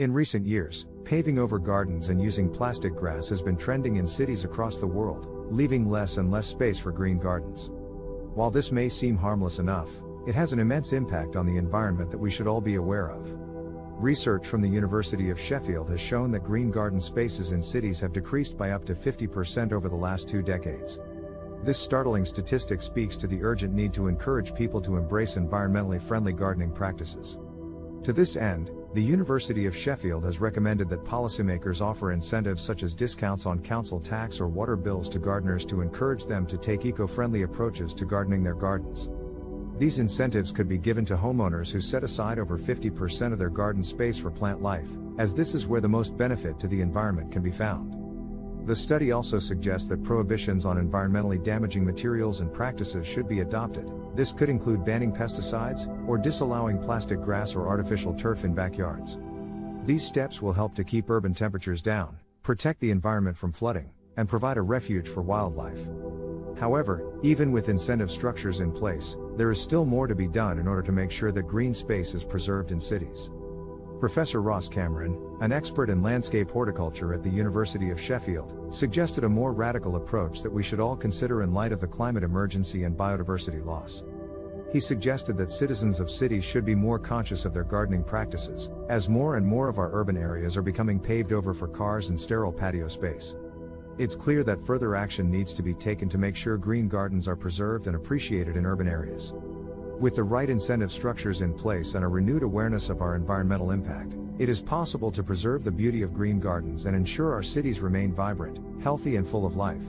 In recent years, paving over gardens and using plastic grass has been trending in cities across the world, leaving less and less space for green gardens. While this may seem harmless enough, it has an immense impact on the environment that we should all be aware of. Research from the University of Sheffield has shown that green garden spaces in cities have decreased by up to 50% over the last 2 decades. This startling statistic speaks to the urgent need to encourage people to embrace environmentally friendly gardening practices. To this end, the University of Sheffield has recommended that policymakers offer incentives such as discounts on council tax or water bills to gardeners to encourage them to take eco-friendly approaches to gardening their gardens. These incentives could be given to homeowners who set aside over 50% of their garden space for plant life, as this is where the most benefit to the environment can be found. The study also suggests that prohibitions on environmentally damaging materials and practices should be adopted. This could include banning pesticides, or disallowing plastic grass or artificial turf in backyards. These steps will help to keep urban temperatures down, protect the environment from flooding, and provide a refuge for wildlife. However, even with incentive structures in place, there is still more to be done in order to make sure that green space is preserved in cities. Professor Ross Cameron, an expert in landscape horticulture at the University of Sheffield, suggested a more radical approach that we should all consider in light of the climate emergency and biodiversity loss. He suggested that citizens of cities should be more conscious of their gardening practices, as more and more of our urban areas are becoming paved over for cars and sterile patio space. It's clear that further action needs to be taken to make sure green gardens are preserved and appreciated in urban areas. With the right incentive structures in place and a renewed awareness of our environmental impact, it is possible to preserve the beauty of green gardens and ensure our cities remain vibrant, healthy and full of life.